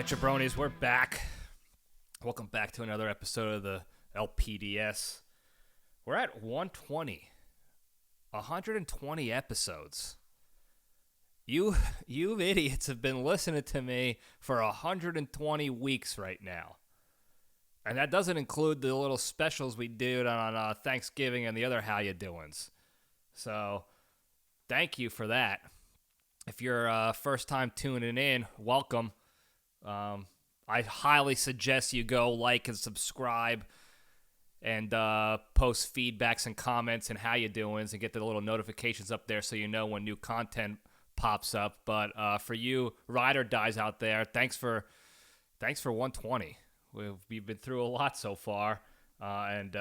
right, jabronis, we're back. Welcome back to another episode of the LPDS. We're at 120 episodes. You idiots have been listening to me for 120 weeks right now. And that doesn't include the little specials we did on Thanksgiving and the other how you doings. So, thank you for that. If you're first time tuning in, welcome. I highly suggest you go like and subscribe and post feedbacks and comments and how you doings and get the little notifications up there so you know when new content pops up. But for you ride or dies out there, thanks for 120. We've been through a lot so far, and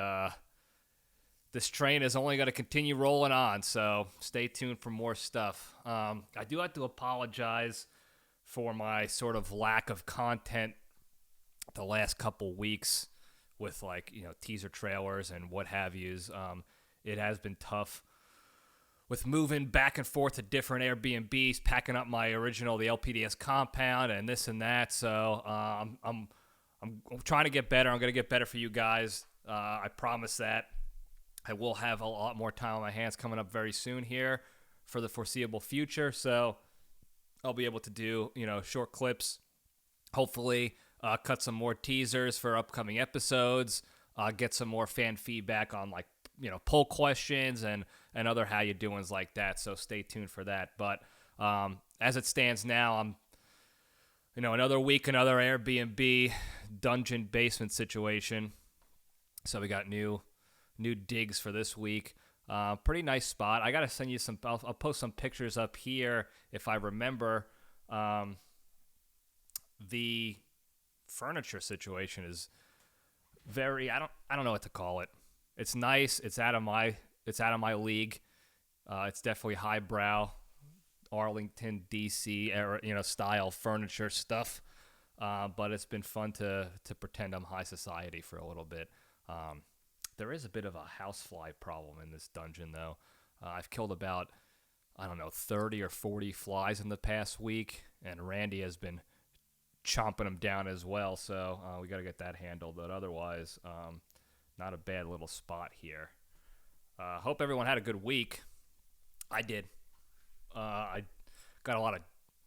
this train is only going to continue rolling on, so stay tuned for more stuff. I do have to apologize for my sort of lack of content the last couple weeks with teaser trailers and what have yous. It has been tough with moving back and forth to different Airbnbs, packing up my original, the LPDS compound and this and that. So I'm trying to get better. I'm going to get better for you guys. I promise that. I will have a lot more time on my hands coming up very soon here for the foreseeable future. So I'll be able to do, short clips, hopefully cut some more teasers for upcoming episodes, get some more fan feedback on poll questions and other how you doings like that. So stay tuned for that. But as it stands now, I'm, another week, another Airbnb dungeon basement situation. So we got new digs for this week. Pretty nice spot. I gotta send you some. I'll post some pictures up here if I remember. The furniture situation is very. I don't know what to call it. It's nice. It's out of my league. It's definitely highbrow, Arlington, DC era, style furniture stuff. But it's been fun to pretend I'm high society for a little bit. There is a bit of a housefly problem in this dungeon, though. I've killed about, 30 or 40 flies in the past week, and Randy has been chomping them down as well, so we got to get that handled. But otherwise, not a bad little spot here. Hope everyone had a good week. I did. I got a lot of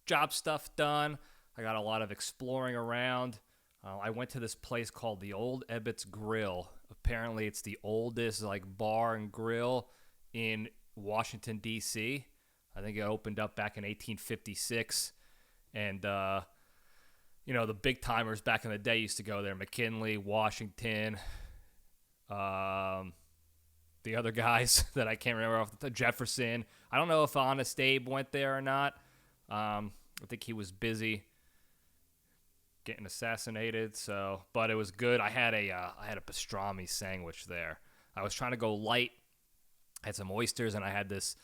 job stuff done. I got a lot of exploring around. I went to this place called the Old Ebbets Grill. Apparently, it's the oldest bar and grill in Washington, D.C. I think it opened up back in 1856. And, the big timers back in the day used to go there. McKinley, Washington, the other guys that I can't remember off the Jefferson. I don't know if Honest Abe went there or not. I think he was busy getting assassinated, but it was good. I had a pastrami sandwich there. I was trying to go light. I had some oysters, and I had this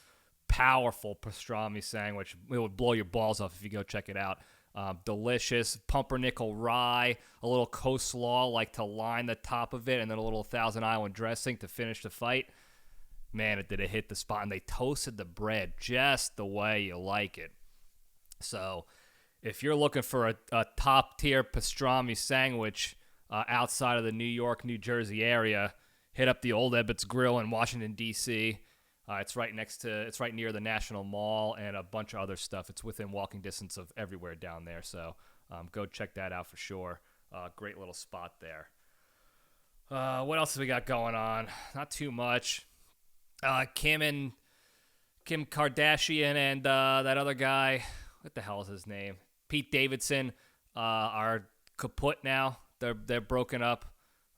powerful pastrami sandwich. It would blow your balls off if you go check it out. Delicious pumpernickel rye, a little coleslaw to line the top of it, and then a little Thousand Island dressing to finish the fight. Man, it hit the spot, and they toasted the bread just the way you like it. So if you're looking for a top-tier pastrami sandwich outside of the New York, New Jersey area, hit up the Old Ebbets Grill in Washington, D.C. It's right near the National Mall and a bunch of other stuff. It's within walking distance of everywhere down there, so go check that out for sure. Great little spot there. What else have we got going on? Not too much. Kim Kardashian and that other guy, what the hell is his name? Pete Davidson are kaput now. They're broken up.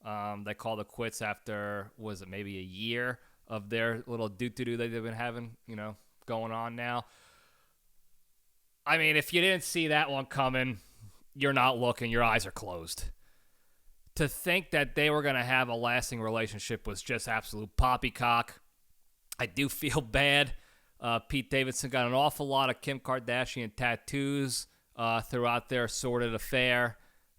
They called it quits after, was it maybe a year of their little doo-doo that they've been having, going on now. I mean, if you didn't see that one coming, you're not looking. Your eyes are closed. To think that they were going to have a lasting relationship was just absolute poppycock. I do feel bad. Pete Davidson got an awful lot of Kim Kardashian tattoos throughout their sordid affair,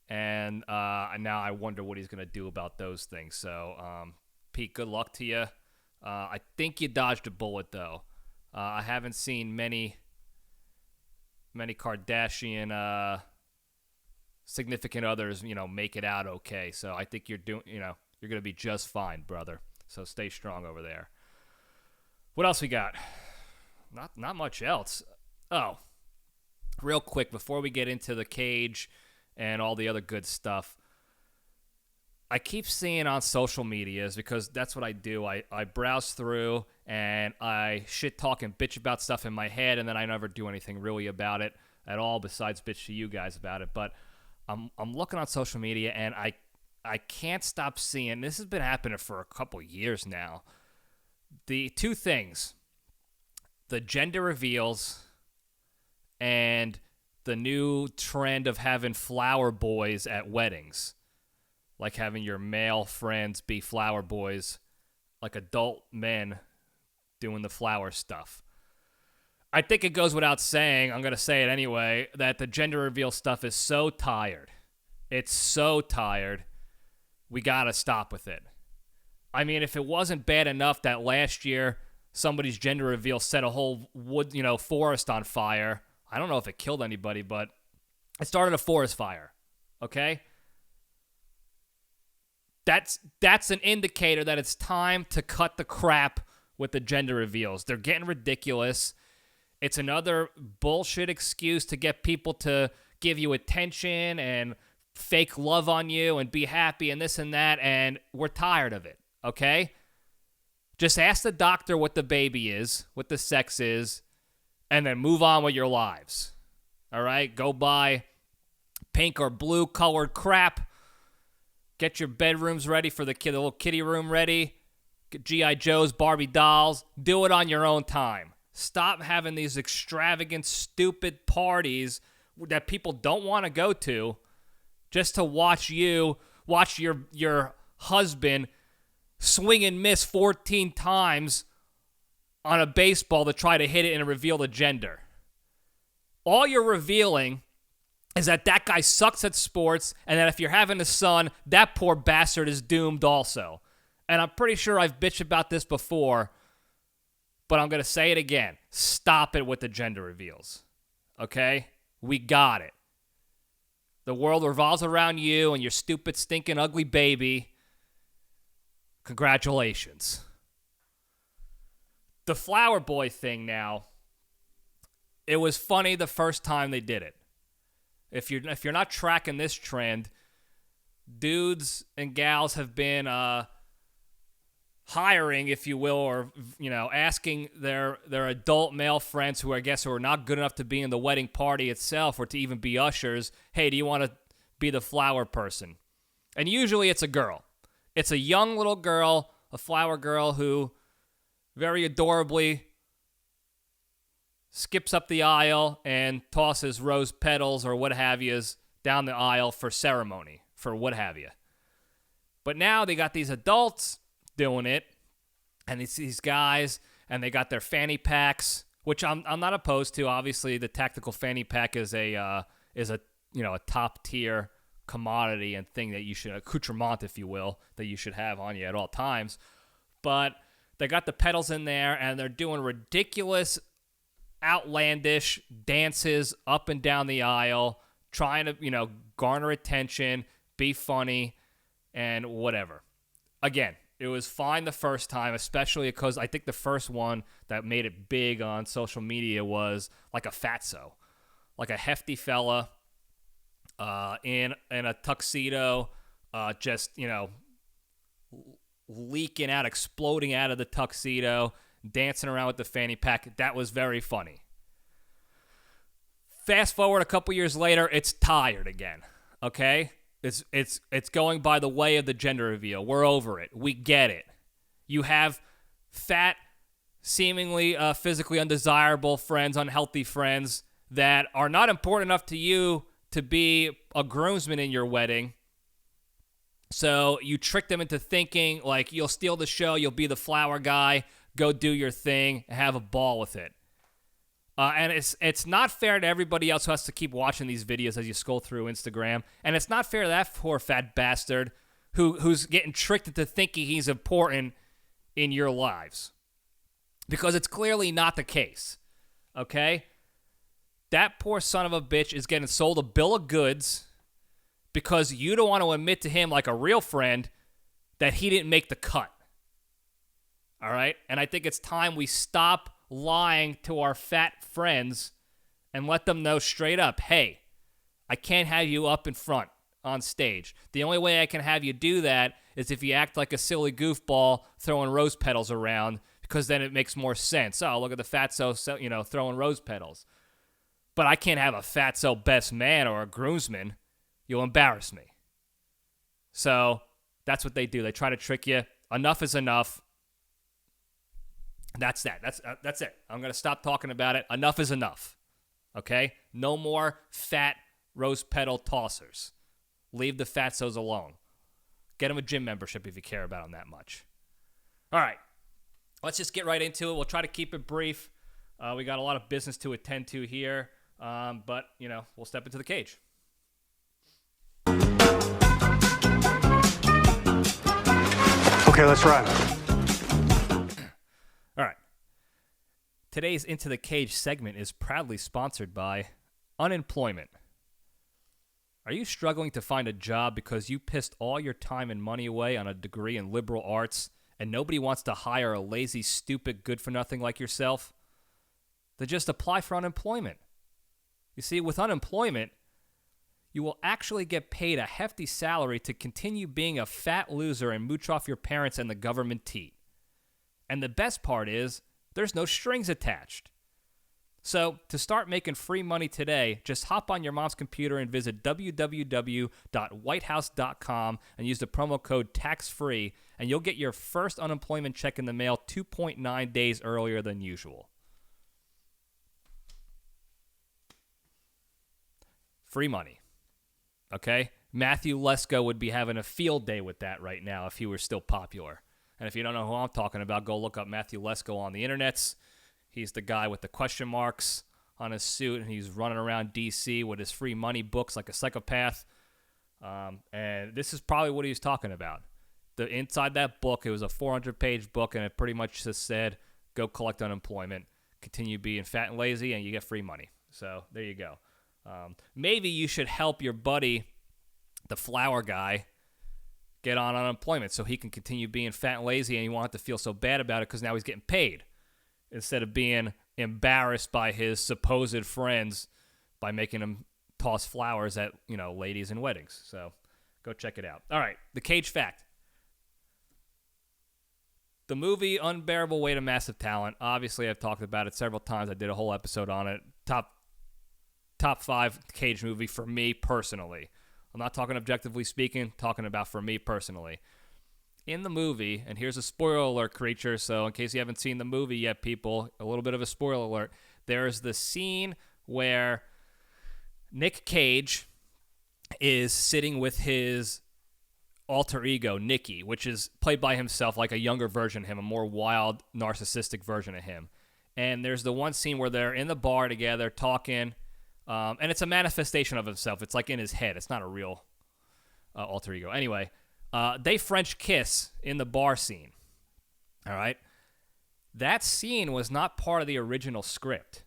and now I wonder what he's going to do about those things. So, Pete, good luck to you. I think you dodged a bullet, though. I haven't seen many Kardashian significant others, make it out okay. So I think you're doing, you're going to be just fine, brother. So stay strong over there. What else we got? Not much else. Oh, real quick before we get into the cage and all the other good stuff, I keep seeing on social medias, because that's what I do. I browse through and I shit talk and bitch about stuff in my head, and then I never do anything really about it at all besides bitch to you guys about it. But I'm looking on social media, and I can't stop seeing, this has been happening for a couple years now, the two things: the gender reveals and the new trend of having flower boys at weddings. Like having your male friends be flower boys, like adult men doing the flower stuff. I think it goes without saying, I'm going to say it anyway, that the gender reveal stuff is so tired. It's so tired. We got to stop with it. I mean, if it wasn't bad enough that last year somebody's gender reveal set a whole forest on fire. I don't know if it killed anybody, but it started a forest fire. Okay? That's an indicator that it's time to cut the crap with the gender reveals. They're getting ridiculous. It's another bullshit excuse to get people to give you attention and fake love on you and be happy and this and that, and we're tired of it, okay? Just ask the doctor what the baby is, what the sex is, and then move on with your lives, all right? Go buy pink or blue colored crap. Get your bedrooms ready for the little kitty room ready. Get G.I. Joes, Barbie dolls. Do it on your own time. Stop having these extravagant, stupid parties that people don't want to go to just to watch your husband swing and miss 14 times on a baseball to try to hit it and reveal the gender. All you're revealing is that guy sucks at sports, and that if you're having a son, that poor bastard is doomed also. And I'm pretty sure I've bitched about this before, but I'm going to say it again. Stop it with the gender reveals. Okay? We got it. The world revolves around you and your stupid, stinking, ugly baby. Congratulations. The flower boy thing now, it was funny the first time they did it. If you're not tracking this trend, dudes and gals have been hiring, if you will, or asking their adult male friends who are not good enough to be in the wedding party itself or to even be ushers, hey, do you want to be the flower person? And usually it's a girl. It's a young little girl, a flower girl who very adorably skips up the aisle and tosses rose petals or what have yous down the aisle for ceremony, for what have you. But now they got these adults doing it, and it's these guys, and they got their fanny packs, which I'm not opposed to. Obviously, the tactical fanny pack is a top tier commodity and thing that you should, accoutrement, if you will, that you should have on you at all times. But they got the petals in there, and they're doing ridiculous, outlandish dances up and down the aisle, trying to, garner attention, be funny, and whatever. Again, it was fine the first time, especially because I think the first one that made it big on social media was like a fatso, like a hefty fella in a tuxedo, just, leaking out, exploding out of the tuxedo, dancing around with the fanny pack. That was very funny. Fast forward a couple years later, it's tired again, okay? It's going by the way of the gender reveal. We're over it. We get it. You have fat, seemingly physically undesirable friends, unhealthy friends that are not important enough to you to be a groomsman in your wedding. So you trick them into thinking like you'll steal the show, you'll be the flower guy, go do your thing, have a ball with it. And it's not fair to everybody else who has to keep watching these videos as you scroll through Instagram. And it's not fair to that poor fat bastard who's getting tricked into thinking he's important in your lives. Because it's clearly not the case. Okay? That poor son of a bitch is getting sold a bill of goods because you don't want to admit to him like a real friend that he didn't make the cut. All right? And I think it's time we stop lying to our fat friends and let them know straight up, hey, I can't have you up in front on stage. The only way I can have you do that is if you act like a silly goofball throwing rose petals around, because then it makes more sense. Oh, look at the fatso, throwing rose petals. But I can't have a fatso best man or a groomsman. You'll embarrass me. So that's what they do. They try to trick you. Enough is enough. That's that. That's it. I'm going to stop talking about it. Enough is enough. Okay? No more fat rose petal tossers. Leave the fatsos alone. Get them a gym membership if you care about them that much. All right. Let's just get right into it. We'll try to keep it brief. We got a lot of business to attend to here. But, we'll step into the cage. Okay, let's run. All right. Today's Into the Cage segment is proudly sponsored by unemployment. Are you struggling to find a job because you pissed all your time and money away on a degree in liberal arts and nobody wants to hire a lazy, stupid, good-for-nothing like yourself? Then just apply for unemployment. You see, with unemployment, you will actually get paid a hefty salary to continue being a fat loser and mooch off your parents and the government teat. And the best part is, there's no strings attached. So, to start making free money today, just hop on your mom's computer and visit www.whitehouse.com and use the promo code TAXFREE, and you'll get your first unemployment check in the mail 2.9 days earlier than usual. Free money. Okay? Matthew Lesko would be having a field day with that right now if he were still popular. And if you don't know who I'm talking about, go look up Matthew Lesko on the internets. He's the guy with the question marks on his suit, and he's running around D.C. with his free money books like a psychopath. And this is probably what he was talking about. Inside that book, it was a 400-page book, and it pretty much just said, go collect unemployment, continue being fat and lazy, and you get free money. So there you go. Maybe you should help your buddy, the flower guy, get on unemployment so he can continue being fat and lazy, and you won't have to feel so bad about it because now he's getting paid instead of being embarrassed by his supposed friends by making him toss flowers at, ladies in weddings. So go check it out. All right, the Cage fact. The movie Unbearable Weight of Massive Talent. Obviously, I've talked about it several times. I did a whole episode on it. Top 5 Cage movie for me personally. I'm not talking objectively speaking, talking about for me personally. In the movie, and here's a spoiler alert, creature, so in case you haven't seen the movie yet, people, a little bit of a spoiler alert. There's the scene where Nic Cage is sitting with his alter ego, Nicky, which is played by himself, like a younger version of him, a more wild, narcissistic version of him. And there's the one scene where they're in the bar together talking, and it's a manifestation of himself. It's like in his head. It's not a real alter ego. Anyway, they French kiss in the bar scene. All right? That scene was not part of the original script.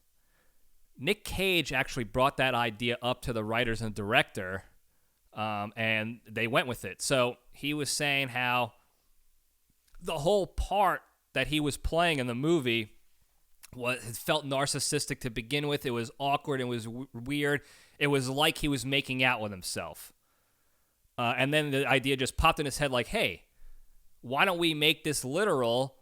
Nic Cage actually brought that idea up to the writers and director, and they went with it. So he was saying how the whole part that he was playing in the movie it felt narcissistic to begin with. It was awkward. It was weird. It was like he was making out with himself. And then the idea just popped in his head like, hey, why don't we make this literal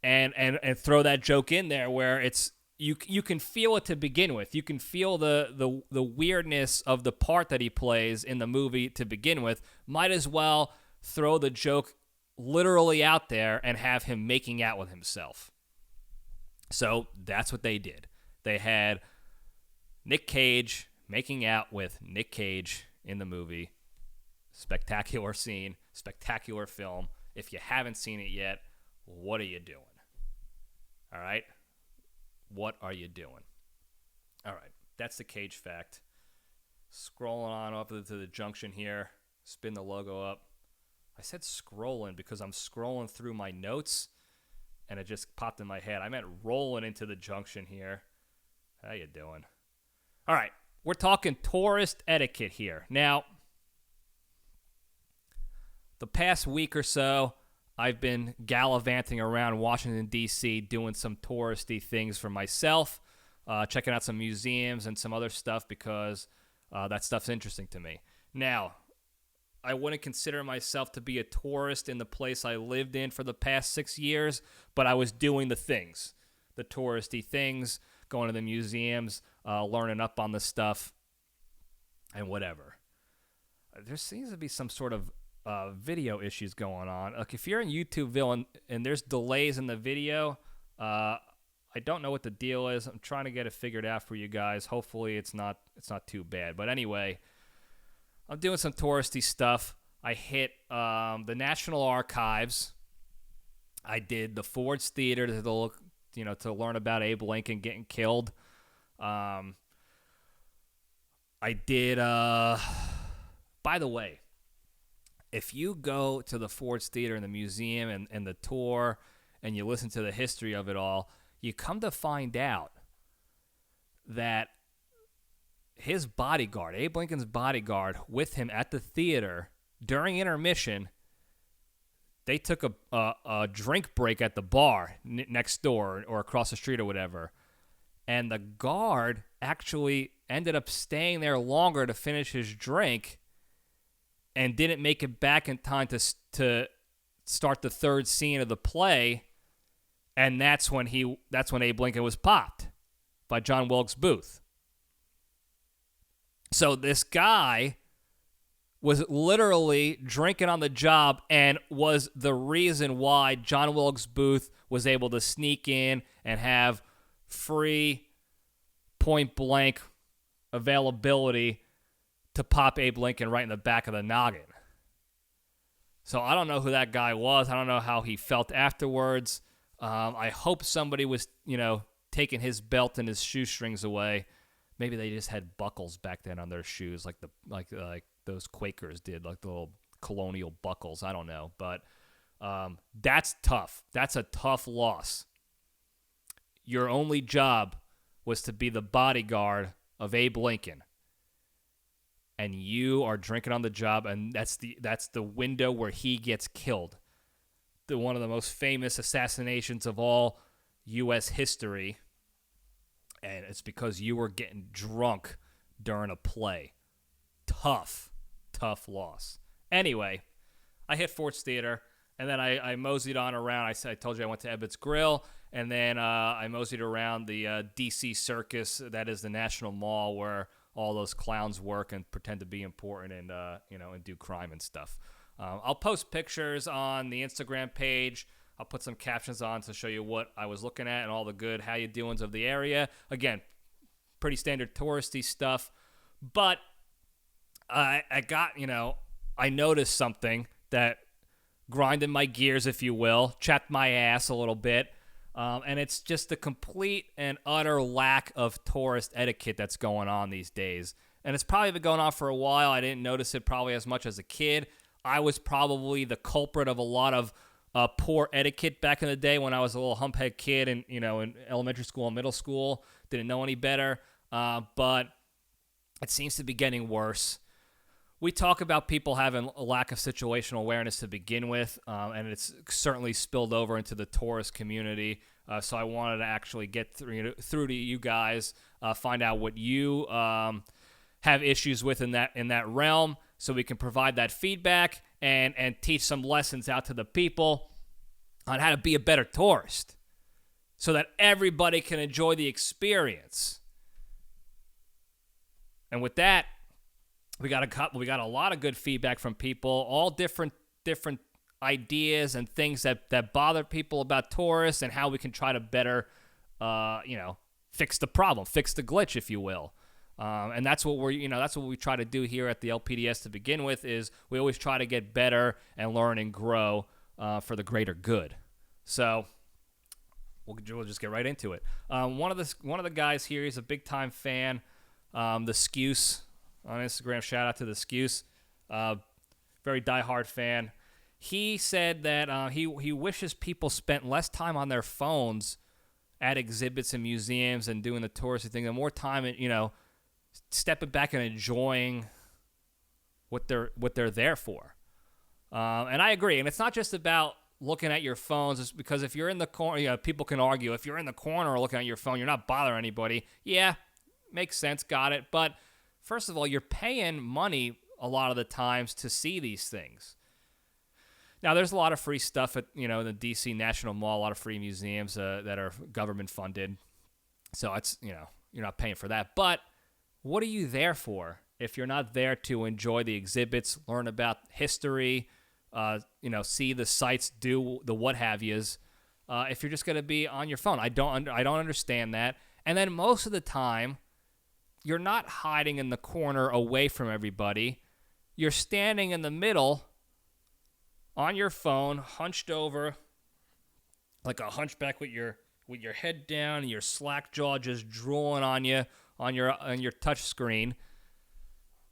and throw that joke in there where it's you can feel it to begin with. You can feel the weirdness of the part that he plays in the movie to begin with. Might as well throw the joke literally out there and have him making out with himself. So that's what they did. They had Nic Cage making out with Nic Cage in the movie. Spectacular scene, spectacular film. If you haven't seen it yet, what are you doing? All right? What are you doing? All right, that's the Cage fact. Scrolling on up to the junction here. Spin the logo up. I said scrolling because I'm scrolling through my notes, and it just popped in my head. I meant rolling into the junction here. How you doing? All right, we're talking tourist etiquette here. Now, the past week or so, I've been gallivanting around Washington, D.C., doing some touristy things for myself, checking out some museums and some other stuff because that stuff's interesting to me. Now, I wouldn't consider myself to be a tourist in the place I lived in for the past 6 years, but I was doing the things, the touristy things, going to the museums, learning up on the stuff, and whatever. There seems to be some sort of video issues going on. Like if you're in YouTubeville and there's delays in the video, I don't know what the deal is. I'm trying to get it figured out for you guys. Hopefully it's not too bad. But anyway, I'm doing some touristy stuff. I hit the National Archives. I did the Ford's Theater to learn about Abe Lincoln getting killed. I did. By the way, if you go to the Ford's Theater and the museum and the tour, and you listen to the history of it all, you come to find out that his bodyguard, Abe Lincoln's bodyguard, with him at the theater during intermission, they took a drink break at the bar next door or across the street or whatever, and the guard actually ended up staying there longer to finish his drink and didn't make it back in time to start the third scene of the play, and that's when Abe Lincoln was popped by John Wilkes Booth. So this guy was literally drinking on the job and was the reason why John Wilkes Booth was able to sneak in and have free, point-blank availability to pop Abe Lincoln right in the back of the noggin. So I don't know who that guy was. I don't know how he felt afterwards. I hope somebody was, taking his belt and his shoestrings away. Maybe they just had buckles back then on their shoes, like those Quakers did, like the little colonial buckles. I don't know, but that's tough. That's a tough loss. Your only job was to be the bodyguard of Abe Lincoln, and you are drinking on the job, and that's the window where he gets killed. One of the most famous assassinations of all U.S. history, and it's because you were getting drunk during a play. Tough loss. Anyway, I hit Ford's Theater, and then I moseyed on around. I told you I went to Ebbets Grill, and then I moseyed around the D.C. Circus. That is the National Mall where all those clowns work and pretend to be important and and do crime and stuff. I'll post pictures on the Instagram page. I'll put some captions on to show you what I was looking at and all the good how you doings of the area. Again, pretty standard touristy stuff. But I noticed something that grinded my gears, if you will, chapped my ass a little bit. And it's just the complete and utter lack of tourist etiquette that's going on these days. And it's probably been going on for a while. I didn't notice it probably as much as a kid. I was probably the culprit of a lot of poor etiquette back in the day when I was a little humphead kid and, in elementary school and middle school. Didn't know any better. But it seems to be getting worse. We talk about people having a lack of situational awareness to begin with, and it's certainly spilled over into the tourist community. So I wanted to actually get through to you guys, find out what you have issues with in that realm, so we can provide that feedback and teach some lessons out to the people on how to be a better tourist, so that everybody can enjoy the experience. And with that, we got a lot of good feedback from people, all different ideas and things that bother people about tourists and how we can try to better, fix the problem, fix the glitch, if you will. And that's what we try to do here at the LPDS to begin with. Is we always try to get better and learn and grow for the greater good. So we'll just get right into it. One of the guys here, he's a big time fan. The Scuse on Instagram, shout out to the Scuse, very diehard fan. He said that he wishes people spent less time on their phones at exhibits and museums and doing the touristy thing, and more time stepping back and enjoying what they're there for. And I agree. And it's not just about looking at your phones, it's because if you're in the corner, people can argue, if you're in the corner or looking at your phone, you're not bothering anybody. Yeah, makes sense, got it. But first of all, you're paying money a lot of the times to see these things. Now, there's a lot of free stuff at, the D.C. National Mall, a lot of free museums that are government funded. So it's, you're not paying for that. But what are you there for if you're not there to enjoy the exhibits, learn about history, see the sites, do the what have yous, if you're just going to be on your phone? I don't understand that. And then most of the time, you're not hiding in the corner away from everybody. You're standing in the middle on your phone, hunched over like a hunchback with your head down and your slack jaw just drooling on you on your touch screen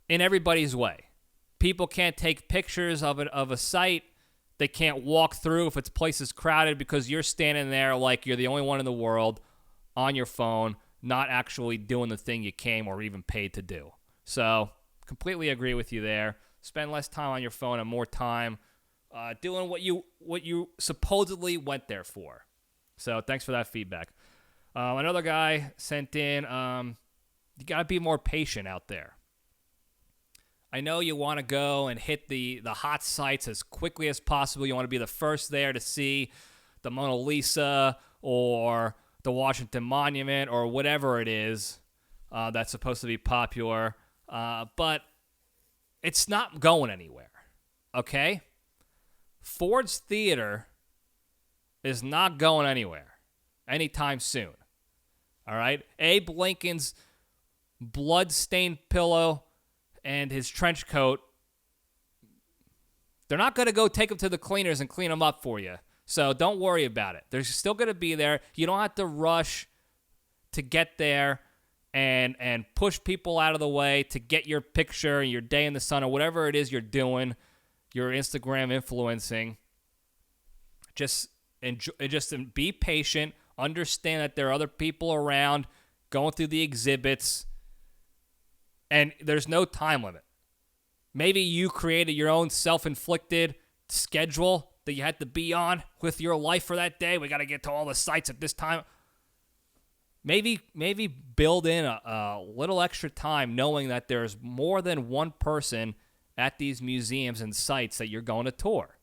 in everybody's way. People can't take pictures of a site. They can't walk through if its place is crowded because you're standing there like you're the only one in the world on your phone, not actually doing the thing you came or even paid to do. So, completely agree with you there. Spend less time on your phone and more time doing what you supposedly went there for. So, thanks for that feedback. Another guy sent in, you got to be more patient out there. I know you want to go and hit the hot sites as quickly as possible. You want to be the first there to see the Mona Lisa or the Washington Monument or whatever it is that's supposed to be popular. But it's not going anywhere, okay? Ford's Theater is not going anywhere anytime soon, all right? Abe Lincoln's blood-stained pillow and his trench coat, they're not going to go take them to the cleaners and clean them up for you. So don't worry about it. They're still going to be there. You don't have to rush to get there and push people out of the way to get your picture, your day in the sun, or whatever it is you're doing, your Instagram influencing. Just be patient. Understand that there are other people around going through the exhibits. And there's no time limit. Maybe you created your own self-inflicted schedule that you had to be on with your life for that day. We got to get to all the sites at this time. Maybe build in a little extra time knowing that there's more than one person at these museums and sites that you're going to tour.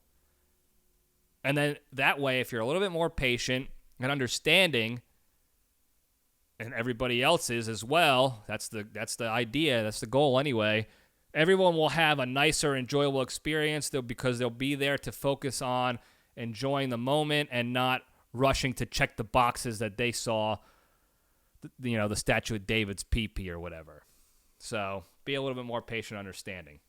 And then that way, if you're a little bit more patient and understanding, and everybody else is as well, that's the idea, that's the goal anyway, everyone will have a nicer, enjoyable experience because they'll be there to focus on enjoying the moment and not rushing to check the boxes that they saw, the Statue of David's pee-pee or whatever. So be a little bit more patient, understanding.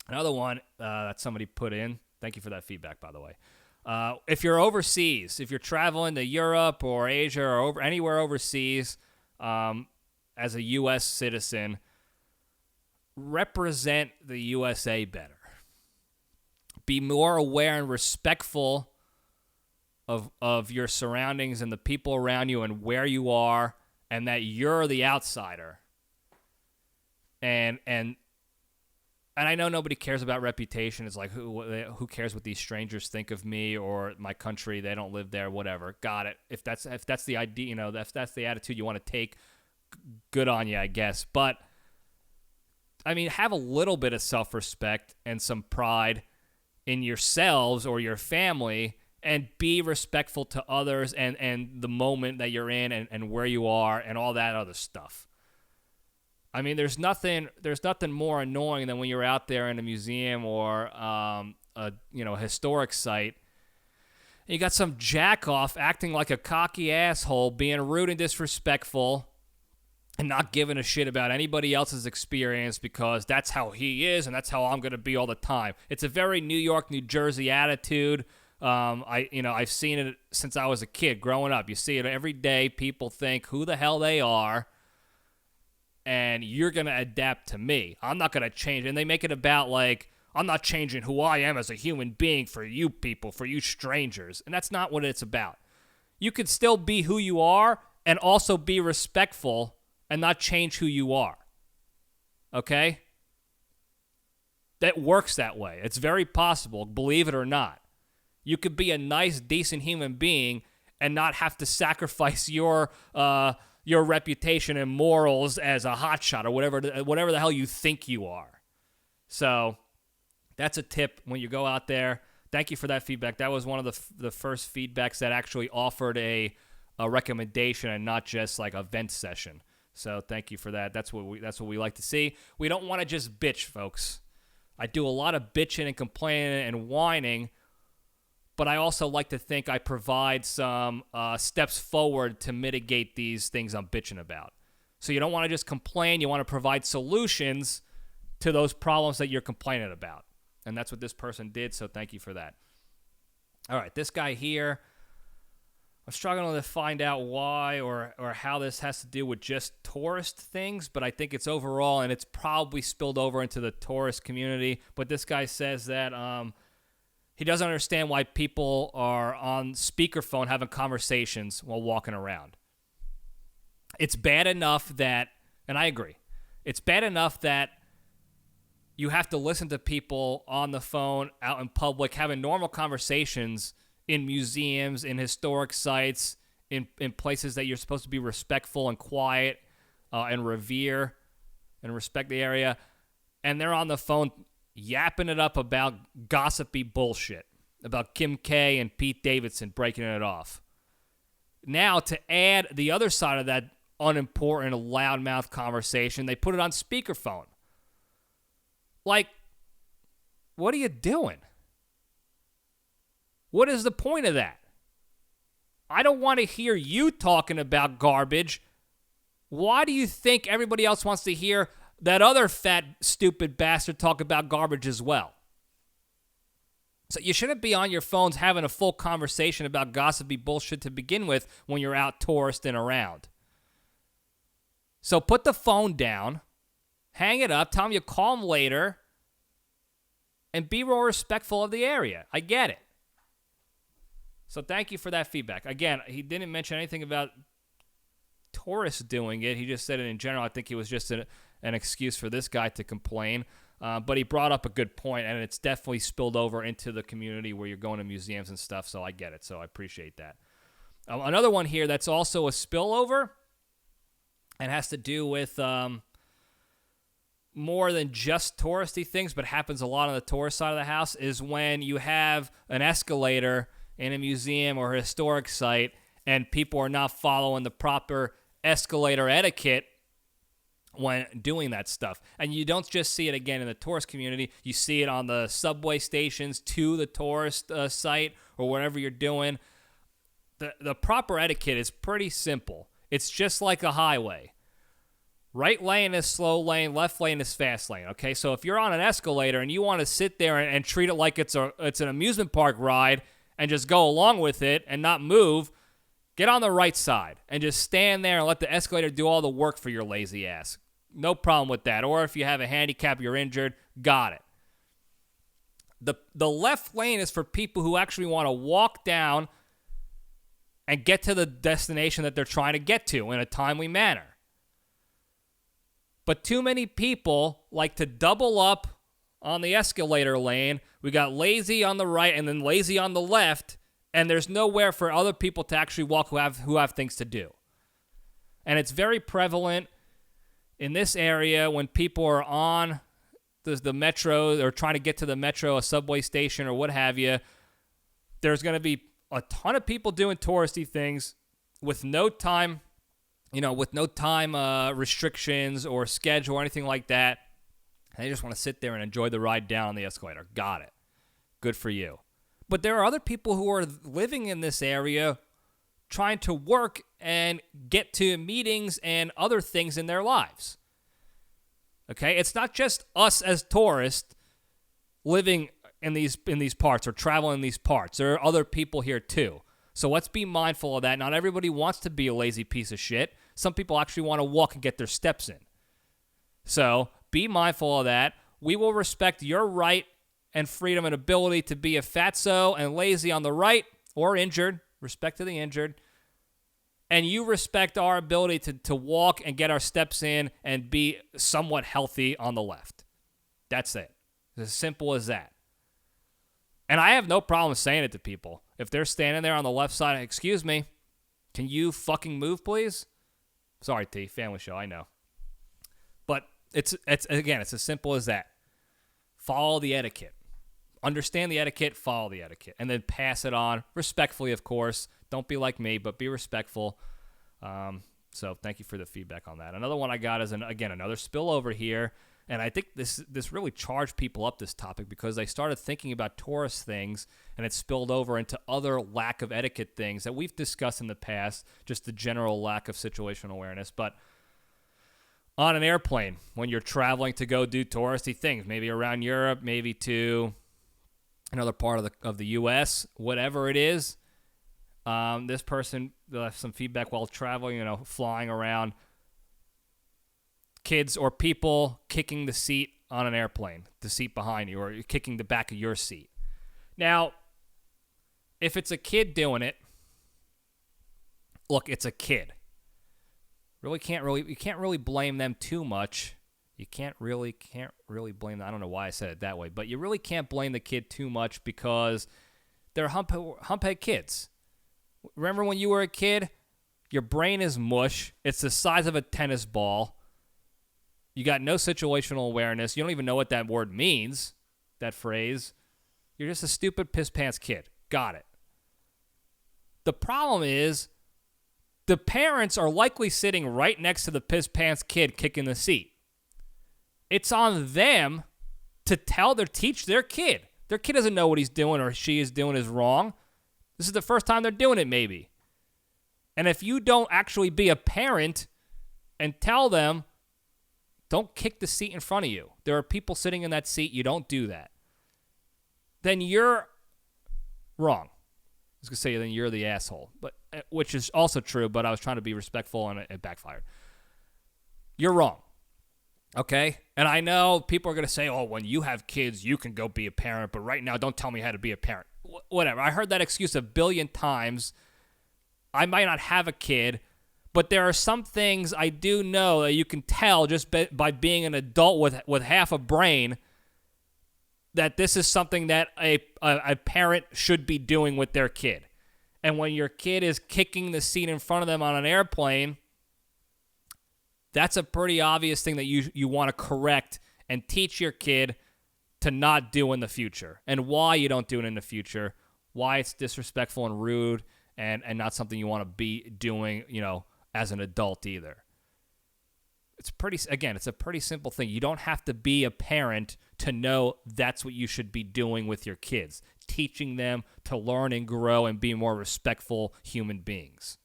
Another one that somebody put in, thank you for that feedback, by the way. If you're overseas, if you're traveling to Europe or Asia or anywhere overseas as a U.S. citizen, represent the USA better. Be more aware and respectful of your surroundings and the people around you and where you are, and that you're the outsider. And I know nobody cares about reputation. It's like, who cares what these strangers think of me or my country? They don't live there, whatever. Got it. If that's the idea, if that's the attitude you want to take, good on you, I guess. But I mean, have a little bit of self-respect and some pride in yourselves or your family, and be respectful to others and the moment that you're in and where you are and all that other stuff. I mean, there's nothing more annoying than when you're out there in a museum or a historic site, and you got some jackoff acting like a cocky asshole, being rude and disrespectful, and not giving a shit about anybody else's experience because that's how he is and that's how I'm going to be all the time. It's a very New York, New Jersey attitude. I've seen it since I was a kid growing up. You see it every day. People think who the hell they are, and you're going to adapt to me. I'm not going to change. And they make it about like, I'm not changing who I am as a human being for you people, for you strangers. And that's not what it's about. You could still be who you are and also be respectful and not change who you are. Okay? That works that way. It's very possible, believe it or not. You could be a nice, decent human being and not have to sacrifice your reputation and morals as a hotshot or whatever the hell you think you are. So that's a tip when you go out there. Thank you for that feedback. That was one of the first feedbacks that actually offered a recommendation and not just like a vent session. So thank you for that. That's what we like to see. We don't want to just bitch, folks. I do a lot of bitching and complaining and whining, but I also like to think I provide some steps forward to mitigate these things I'm bitching about. So you don't want to just complain. You want to provide solutions to those problems that you're complaining about. And that's what this person did, so thank you for that. All right, this guy here, I'm struggling to find out why or how this has to do with just tourist things, but I think it's overall, and it's probably spilled over into the tourist community. But this guy says that he doesn't understand why people are on speakerphone having conversations while walking around. It's bad enough that, and I agree, it's bad enough that you have to listen to people on the phone out in public having normal conversations in museums, in historic sites, in places that you're supposed to be respectful and quiet and revere and respect the area. And they're on the phone yapping it up about gossipy bullshit, about Kim K and Pete Davidson breaking it off. Now, to add the other side of that unimportant loudmouth conversation, they put it on speakerphone. Like, what are you doing? What is the point of that? I don't want to hear you talking about garbage. Why do you think everybody else wants to hear that other fat, stupid bastard talk about garbage as well? So you shouldn't be on your phones having a full conversation about gossipy bullshit to begin with when you're out touristing around. So put the phone down, hang it up, tell them you call them later, and be more respectful of the area. I get it. So thank you for that feedback. Again, he didn't mention anything about tourists doing it. He just said it in general. I think it was just an excuse for this guy to complain. But he brought up a good point, and it's definitely spilled over into the community where you're going to museums and stuff, so I get it. So I appreciate that. Another one here that's also a spillover and has to do with more than just touristy things, but happens a lot on the tourist side of the house, is when you have an escalator in a museum or a historic site and people are not following the proper escalator etiquette when doing that stuff. And you don't just see it again in the tourist community. You see it on the subway stations to the tourist site or whatever you're doing. The proper etiquette is pretty simple. It's just like a highway. Right lane is slow lane, left lane is fast lane, okay? So if you're on an escalator and you want to sit there and treat it like it's an amusement park ride and just go along with it and not move, get on the right side and just stand there and let the escalator do all the work for your lazy ass. No problem with that. Or if you have a handicap, you're injured, got it. The left lane is for people who actually want to walk down and get to the destination that they're trying to get to in a timely manner. But too many people like to double up on the escalator lane. We got lazy on the right and then lazy on the left, and there's nowhere for other people to actually walk who have things to do. And it's very prevalent in this area when people are on the metro or trying to get to the metro, a subway station, or what have you. There's going to be a ton of people doing touristy things with no time restrictions or schedule or anything like that. And they just want to sit there and enjoy the ride down the escalator. Got it. Good for you. But there are other people who are living in this area trying to work and get to meetings and other things in their lives. Okay? It's not just us as tourists living in these parts or traveling in these parts. There are other people here too. So let's be mindful of that. Not everybody wants to be a lazy piece of shit. Some people actually want to walk and get their steps in. So be mindful of that. We will respect your right and freedom and ability to be a fatso and lazy on the right or injured. Respect to the injured. And you respect our ability to walk and get our steps in and be somewhat healthy on the left. That's it. It's as simple as that. And I have no problem saying it to people. If they're standing there on the left side, excuse me, can you fucking move, please? Sorry, T, family show, I know. But it's as simple as that. Follow the etiquette. Understand the etiquette, follow the etiquette, and then pass it on respectfully, of course. Don't be like me, but be respectful. So thank you for the feedback on that. Another one I got is, another spillover here, and I think this really charged people up, this topic, because they started thinking about tourist things, and it spilled over into other lack of etiquette things that we've discussed in the past, just the general lack of situational awareness. But on an airplane, when you're traveling to go do touristy things, maybe around Europe, maybe to another part of the U.S., whatever it is, this person left some feedback while traveling, flying around. Kids or people kicking the seat on an airplane, the seat behind you, or you're kicking the back of your seat. Now, if it's a kid doing it, look, it's a kid. You can't really blame them too much. You can't really blame them. I don't know why I said it that way, but you really can't blame the kid too much because they're humphead kids. Remember when you were a kid? Your brain is mush. It's the size of a tennis ball. You got no situational awareness. You don't even know what that word means, that phrase. You're just a stupid piss pants kid. Got it. The problem is the parents are likely sitting right next to the piss pants kid kicking the seat. It's on them to teach their kid. Their kid doesn't know what he's doing or she is doing is wrong. This is the first time they're doing it, maybe. And if you don't actually be a parent and tell them, don't kick the seat in front of you. There are people sitting in that seat. You don't do that. Then you're wrong. I was going to say then you're the asshole, but which is also true, but I was trying to be respectful and it backfired. You're wrong. Okay? And I know people are going to say, oh, when you have kids, you can go be a parent, but right now don't tell me how to be a parent. Whatever. I heard that excuse a billion times. I might not have a kid, but there are some things I do know that you can tell just by being an adult with half a brain that this is something that a parent should be doing with their kid. And when your kid is kicking the seat in front of them on an airplane, that's a pretty obvious thing that you want to correct and teach your kid to not do in the future, and why you don't do it in the future, why it's disrespectful and rude and not something you want to be doing, as an adult either. It's a pretty simple thing. You don't have to be a parent to know that's what you should be doing with your kids, teaching them to learn and grow and be more respectful human beings.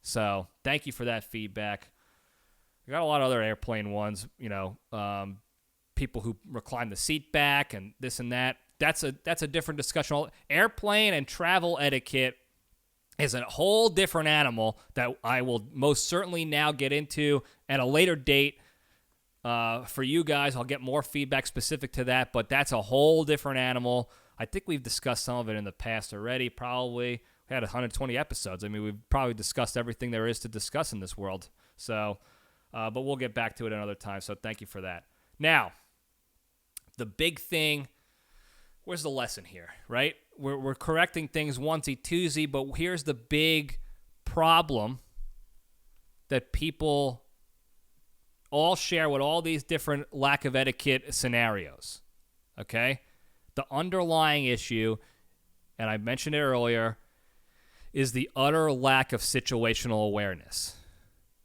So thank you for that feedback. We got a lot of other airplane ones, people who recline the seat back and this and that. That's a different discussion. Airplane and travel etiquette is a whole different animal that I will most certainly now get into at a later date for you guys. I'll get more feedback specific to that, but that's a whole different animal. I think we've discussed some of it in the past already. Probably we had 120 episodes. I mean, we've probably discussed everything there is to discuss in this world. So, but we'll get back to it another time. So thank you for that. Now, the big thing, where's the lesson here, right? We're correcting things onesie-twosie, but here's the big problem that people all share with all these different lack of etiquette scenarios, okay? The underlying issue, and I mentioned it earlier, is the utter lack of situational awareness.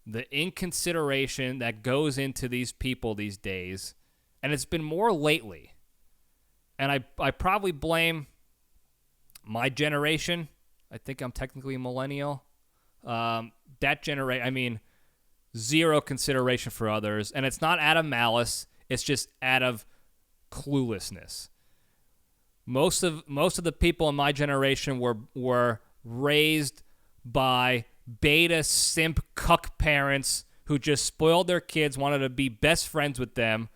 The inconsideration that goes into these people these days, and it's been more lately. And I probably blame my generation. I think I'm technically a millennial. That generation, zero consideration for others. And it's not out of malice. It's just out of cluelessness. Most of the people in my generation were raised by beta simp cuck parents who just spoiled their kids, wanted to be best friends with them,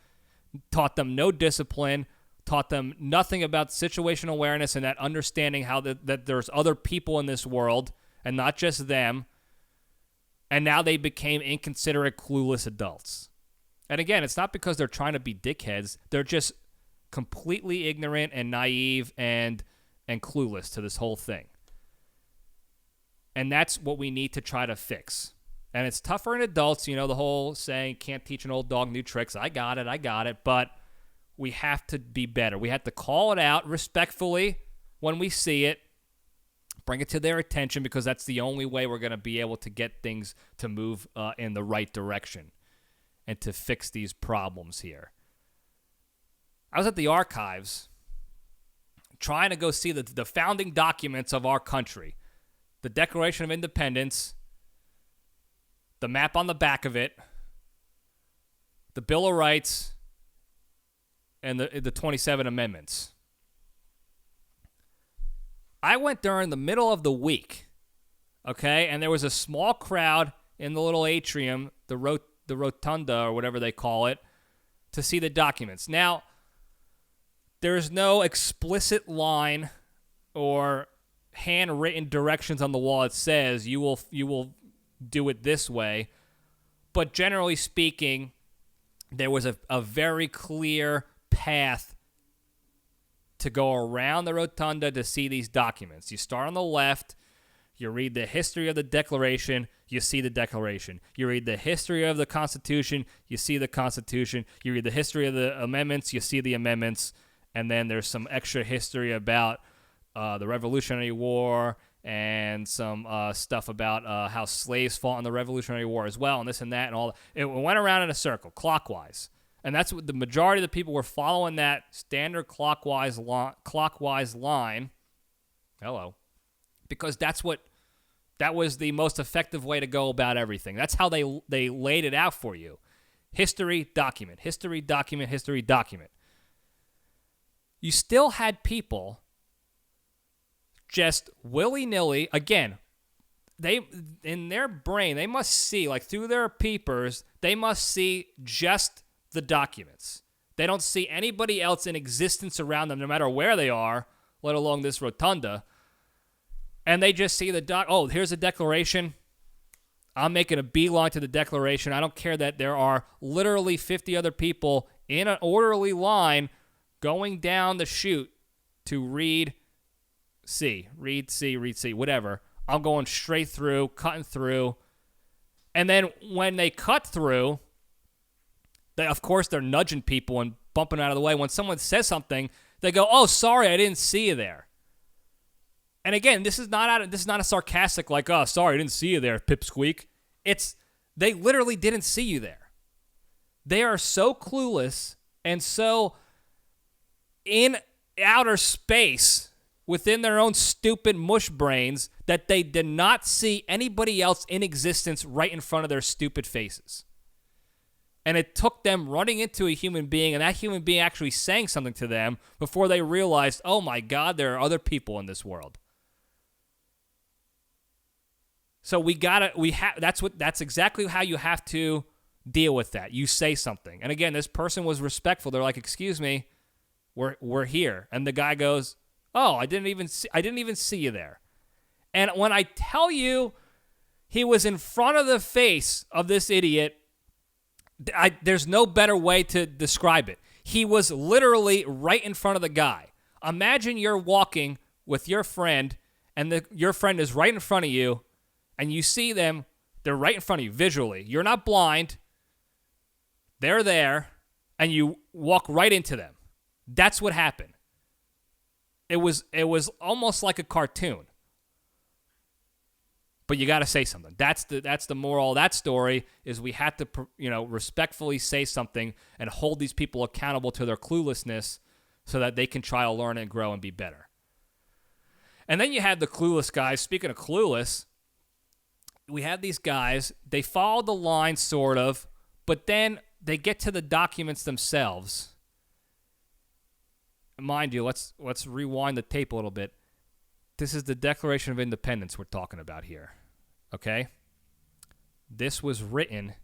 taught them no discipline, taught them nothing about situational awareness and that understanding how that there's other people in this world and not just them. And now they became inconsiderate, clueless adults. And again, it's not because they're trying to be dickheads. They're just completely ignorant and naive and clueless to this whole thing. And that's what we need to try to fix. And it's tougher in adults, the whole saying, can't teach an old dog new tricks. I got it. But we have to be better. We have to call it out respectfully when we see it, bring it to their attention, because that's the only way we're going to be able to get things to move in the right direction and to fix these problems here. I was at the archives trying to go see the founding documents of our country, the Declaration of Independence, the map on the back of it, the Bill of Rights, and the 27 amendments. I went during the middle of the week, okay, and there was a small crowd in the little atrium, the rotunda or whatever they call it, to see the documents. Now, there's no explicit line or handwritten directions on the wall that says you will do it this way, but generally speaking, there was a very clear path to go around the rotunda to see these documents. You start on the left, you read the history of the Declaration, you see the Declaration. You read the history of the Constitution, you see the Constitution. You read the history of the amendments, you see the amendments. And then there's some extra history about the Revolutionary War and some stuff about how slaves fought in the Revolutionary War as well, and this and that and all that. It went around in a circle, clockwise. And that's what the majority of the people were following, that standard clockwise line. Hello. Because that was the most effective way to go about everything. That's how they laid it out for you. History, document. History, document. History, document. You still had people just willy-nilly, again, they in their brain, they must see, like through their peepers, they must see just the documents. They don't see anybody else in existence around them, no matter where they are, let alone this rotunda. And they just see oh, here's a Declaration. I'm making a beeline to the Declaration. I don't care that there are literally 50 other people in an orderly line going down the chute to read C, whatever. I'm going straight through, cutting through. And then when they cut through, of course, they're nudging people and bumping out of the way. When someone says something, they go, "Oh, sorry, I didn't see you there." And again, this is not a sarcastic like, "Oh, sorry, I didn't see you there, pipsqueak." It's they literally didn't see you there. They are so clueless and so in outer space within their own stupid mush brains that they did not see anybody else in existence right in front of their stupid faces. And it took them running into a human being and that human being actually saying something to them before they realized, oh my God, there are other people in this world. So that's exactly how you have to deal with that. You say something. And again, this person was respectful. They're like, "Excuse me, we're here." And the guy goes, "Oh, I didn't even see you there." And when I tell you he was in front of the face of this idiot, there's no better way to describe it. He was literally right in front of the guy. Imagine you're walking with your friend, and your friend is right in front of you, and you see them. They're right in front of you visually. You're not blind. They're there, and you walk right into them. That's what happened. It was almost like a cartoon. But you got to say something. That's the moral of that story, is we have to, respectfully say something and hold these people accountable to their cluelessness so that they can try to learn and grow and be better. And then you had the clueless guys. Speaking of clueless, we had these guys. They follow the line sort of, but then they get to the documents themselves. Mind you, let's rewind the tape a little bit. This is the Declaration of Independence we're talking about here, okay? This was written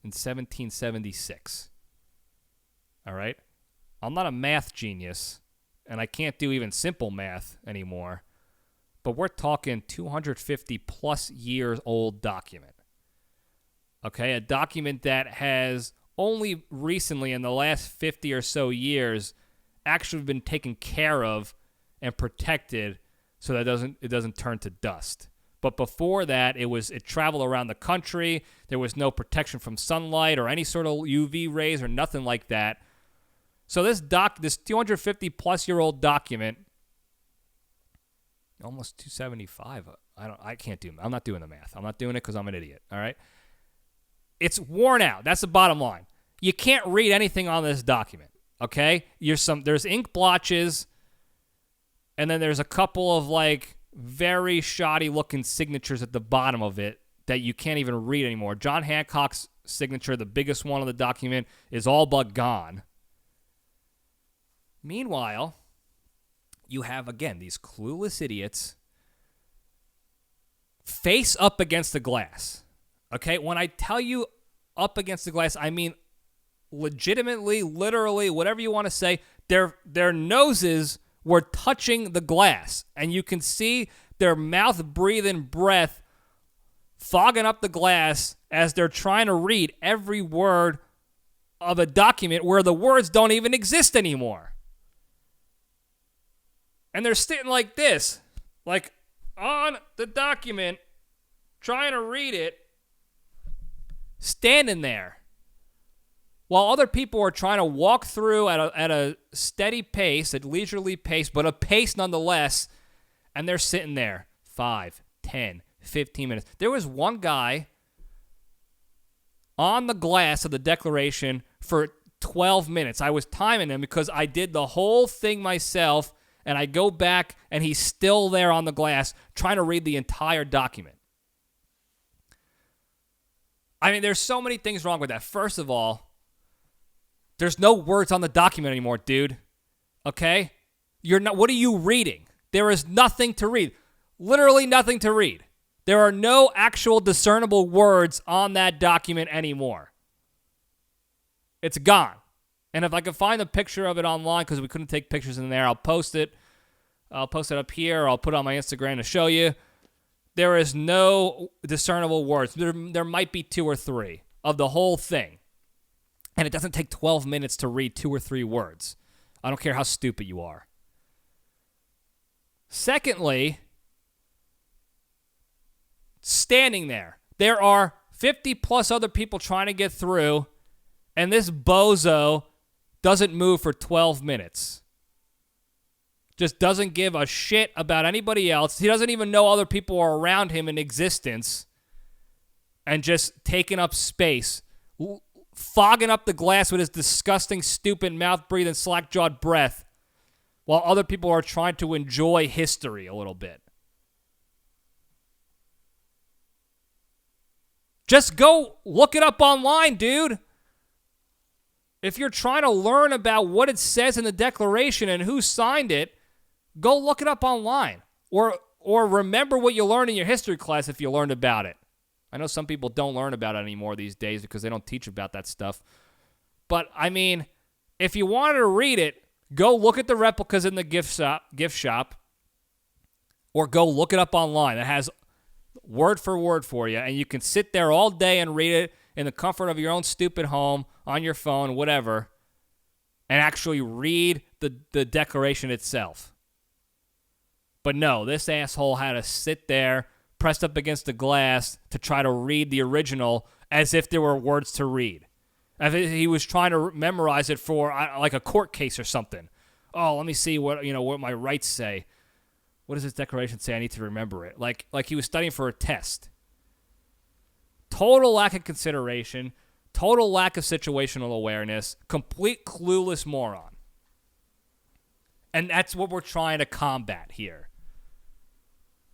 in 1776, all right? I'm not a math genius, and I can't do even simple math anymore, but we're talking 250-plus years old document, okay? A document that has only recently, in the last 50 or so years, actually been taken care of and protected so that it doesn't turn to dust. But before that, it traveled around the country. There was no protection from sunlight or any sort of UV rays or nothing like that. So this 250-plus-year-old document, almost 275. I can't do. I'm not doing the math. I'm not doing it because I'm an idiot. All right. It's worn out. That's the bottom line. You can't read anything on this document. Okay. There's ink blotches, and then there's a couple of like very shoddy looking signatures at the bottom of it that you can't even read anymore. John Hancock's signature, the biggest one on the document, is all but gone. Meanwhile, you have, again, these clueless idiots face up against the glass. Okay? When I tell you up against the glass, I mean legitimately, literally, whatever you want to say, their noses were touching the glass, and you can see their mouth breathing breath fogging up the glass as they're trying to read every word of a document where the words don't even exist anymore. And they're sitting like this, like on the document, trying to read it, standing there, while other people are trying to walk through at a steady pace, a leisurely pace, but a pace nonetheless, and they're sitting there 5, 10, 15 minutes. There was one guy on the glass of the Declaration for 12 minutes. I was timing him because I did the whole thing myself, and I go back, and he's still there on the glass trying to read the entire document. I mean, there's so many things wrong with that. First of all, there's no words on the document anymore, dude. Okay? What are you reading? There is nothing to read. Literally nothing to read. There are no actual discernible words on that document anymore. It's gone. And if I can find a picture of it online, because we couldn't take pictures in there, I'll post it. I'll post it up here, or I'll put it on my Instagram to show you. There is no discernible words. There might be 2 or 3 of the whole thing. And it doesn't take 12 minutes to read 2 or 3 words. I don't care how stupid you are. Secondly, standing there. There are 50 plus other people trying to get through, and this bozo doesn't move for 12 minutes. Just doesn't give a shit about anybody else. He doesn't even know other people are around him in existence, and just taking up space, fogging up the glass with his disgusting, stupid, mouth-breathing, slack-jawed breath, while other people are trying to enjoy history a little bit. Just go look it up online, dude. If you're trying to learn about what it says in the Declaration and who signed it, go look it up online. Or remember what you learned in your history class if you learned about it. I know some people don't learn about it anymore these days because they don't teach about that stuff. But, I mean, if you wanted to read it, go look at the replicas in the gift shop, or go look it up online. It has word for word for you, and you can sit there all day and read it in the comfort of your own stupid home, on your phone, whatever, and actually read the Declaration itself. But no, this asshole had to sit there, pressed up against the glass, to try to read the original as if there were words to read. As if he was trying to memorize it for like a court case or something. Oh, let me see what my rights say. What does this Declaration say? I need to remember it. Like he was studying for a test. Total lack of consideration, total lack of situational awareness, complete clueless moron. And that's what we're trying to combat here.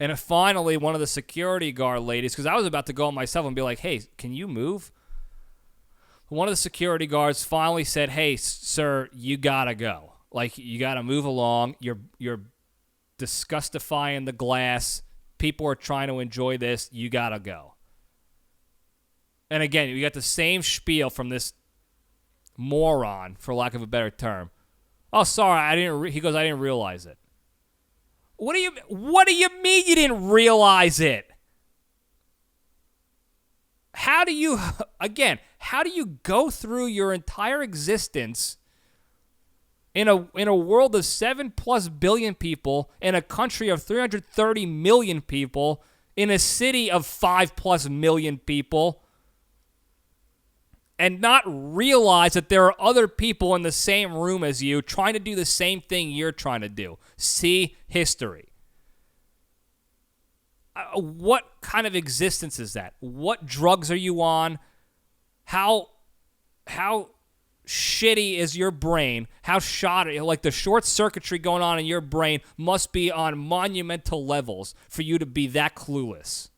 And finally, one of the security guard ladies, because I was about to go myself and be like, hey, can you move? One of the security guards finally said, hey, sir, you gotta go. Like, you gotta move along. You're disgustifying the glass. People are trying to enjoy this. You gotta go. And again, you got the same spiel from this moron, for lack of a better term. Oh, sorry, he goes, I didn't realize it. What do you mean you didn't realize it? How do you go through your entire existence In a world of 7+ billion people, in a country of 330 million people, in a city of 5+ million people, and not realize that there are other people in the same room as you trying to do the same thing you're trying to do. See history. What kind of existence is that? What drugs are you on? How shitty is your brain? How shoddy, like the short circuitry going on in your brain must be on monumental levels for you to be that clueless.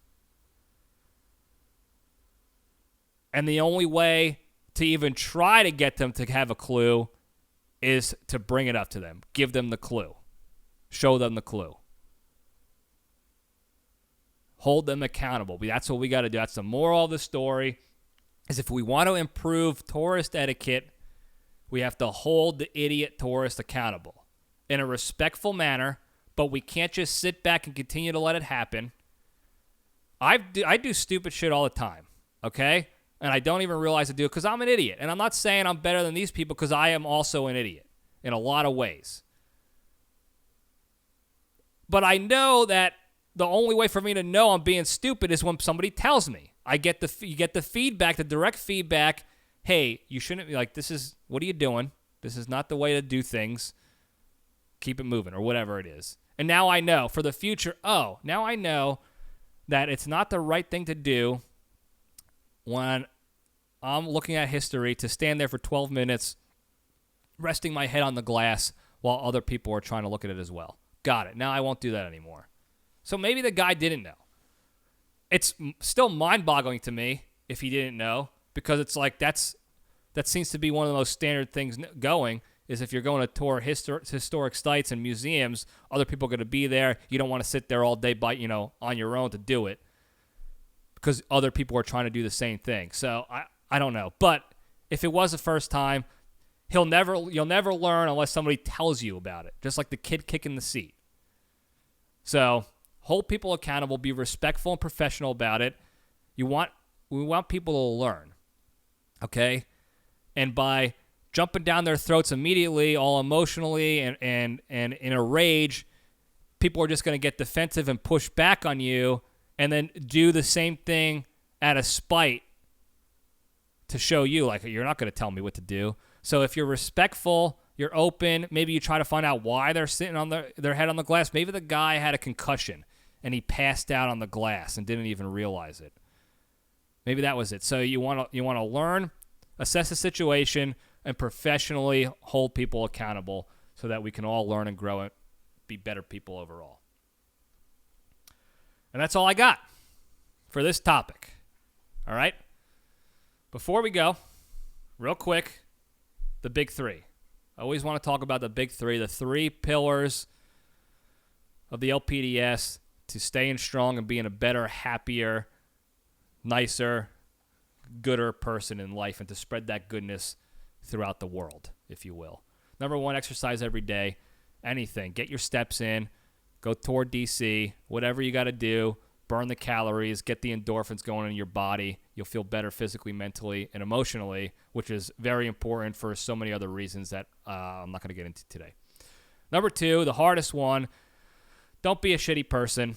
And the only way to even try to get them to have a clue is to bring it up to them. Give them the clue. Show them the clue. Hold them accountable. That's what we got to do. That's the moral of the story, is if we want to improve tourist etiquette, we have to hold the idiot tourist accountable in a respectful manner, but we can't just sit back and continue to let it happen. I do stupid shit all the time, okay? And I don't even realize I do it because I'm an idiot. And I'm not saying I'm better than these people because I am also an idiot in a lot of ways. But I know that the only way for me to know I'm being stupid is when somebody tells me. You get the feedback, the direct feedback. Hey, you shouldn't be like, what are you doing? This is not the way to do things. Keep it moving, or whatever it is. And now I know for the future, now I know that it's not the right thing to do when I'm looking at history to stand there for 12 minutes, resting my head on the glass while other people are trying to look at it as well. Got it. Now I won't do that anymore. So maybe the guy didn't know. It's still mind-boggling to me if he didn't know, because it's like that seems to be one of the most standard things going, is if you're going to tour historic sites and museums, other people are going to be there. You don't want to sit there all day on your own to do it, because other people are trying to do the same thing. So I don't know. But if it was the first time, you'll never learn unless somebody tells you about it, just like the kid kicking the seat. So hold people accountable, be respectful and professional about it. We want people to learn, okay? And by jumping down their throats immediately, all emotionally and in a rage, people are just going to get defensive and push back on you, and then do the same thing out of spite to show you, like, you're not going to tell me what to do. So if you're respectful, you're open, maybe you try to find out why they're sitting on their head on the glass. Maybe the guy had a concussion and he passed out on the glass and didn't even realize it. Maybe that was it. So you want to learn, assess the situation, and professionally hold people accountable so that we can all learn and grow and be better people overall. And that's all I got for this topic. All right? Before we go, real quick, the big three. I always want to talk about the big three, the 3 pillars of the LPDS to staying strong and being a better, happier, nicer, gooder person in life, and to spread that goodness throughout the world, if you will. Number 1, exercise every day. Anything. Get your steps in. Go toward DC. Whatever you got to do. Burn the calories. Get the endorphins going in your body. You'll feel better physically, mentally, and emotionally, which is very important for so many other reasons that I'm not going to get into today. Number 2, the hardest one. Don't be a shitty person.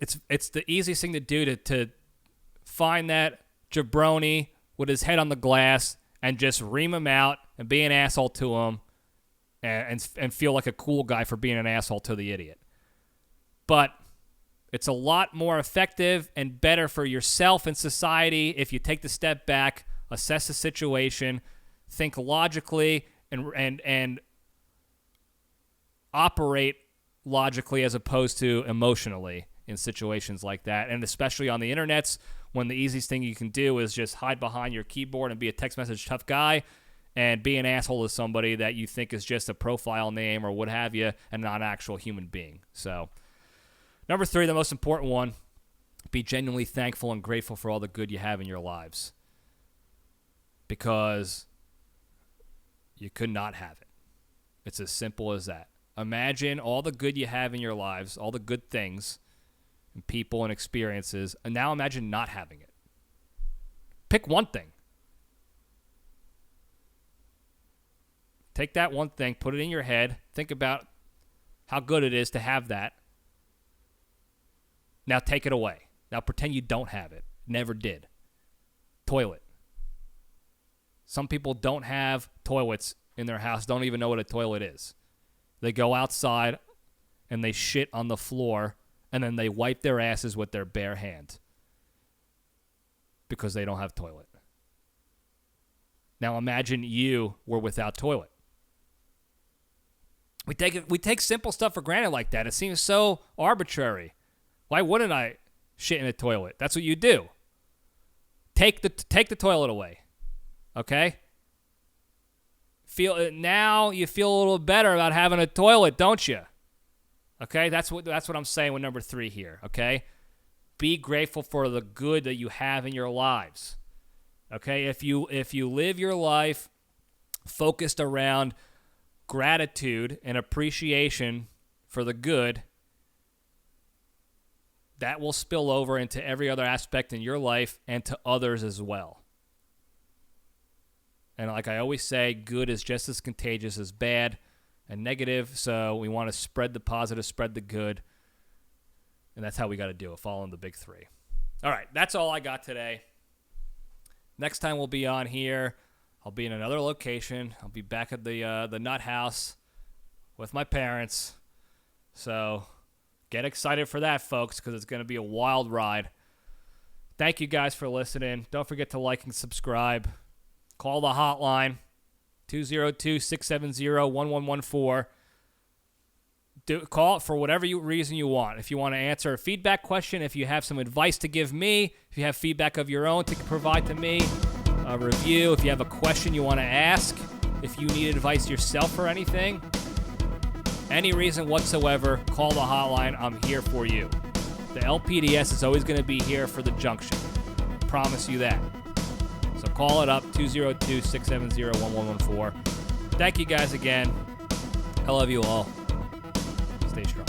It's the easiest thing to do to find that jabroni with his head on the glass and just ream him out and be an asshole to him and feel like a cool guy for being an asshole to the idiot. But it's a lot more effective and better for yourself and society if you take the step back, assess the situation, think logically, and operate logically as opposed to emotionally in situations like that. And especially on the internets, when the easiest thing you can do is just hide behind your keyboard and be a text message tough guy and be an asshole to somebody that you think is just a profile name or what have you and not an actual human being. So, number 3, the most important one, be genuinely thankful and grateful for all the good you have in your lives, because you could not have it. It's as simple as that. Imagine all the good you have in your lives, all the good things and people and experiences, and now imagine not having it. Pick one thing. Take that one thing, put it in your head, think about how good it is to have that. Now take it away. Now pretend you don't have it. Never did. Toilet. Some people don't have toilets in their house, don't even know what a toilet is. They go outside and they shit on the floor, and then they wipe their asses with their bare hand because they don't have toilet. Now imagine you were without toilet. We take simple stuff for granted like that. It seems so arbitrary. Why wouldn't I shit in a toilet? That's what you do. Take the toilet away. Okay? Now you feel a little better about having a toilet, don't you? Okay? That's what I'm saying with number 3 here, okay? Be grateful for the good that you have in your lives. Okay? If you live your life focused around gratitude and appreciation for the good, that will spill over into every other aspect in your life and to others as well. And like I always say, good is just as contagious as bad and negative, so we want to spread the positive, spread the good, and that's how we got to do it, following the big 3. All right, that's all I got today. Next time we'll be on here, I'll be in another location. I'll be back at the Nut House with my parents, so get excited for that, folks, because it's going to be a wild ride. Thank you guys for listening. Don't forget to like and subscribe. Call the hotline, 202-670-1114. Call it for whatever reason you want. If you want to answer a feedback question, if you have some advice to give me, if you have feedback of your own to provide to me, a review, if you have a question you want to ask, if you need advice yourself or anything, any reason whatsoever, call the hotline. I'm here for you. The LPDS is always going to be here for the junction. I promise you that. So call it up, 202-670-1114. Thank you guys again. I love you all. Stay strong.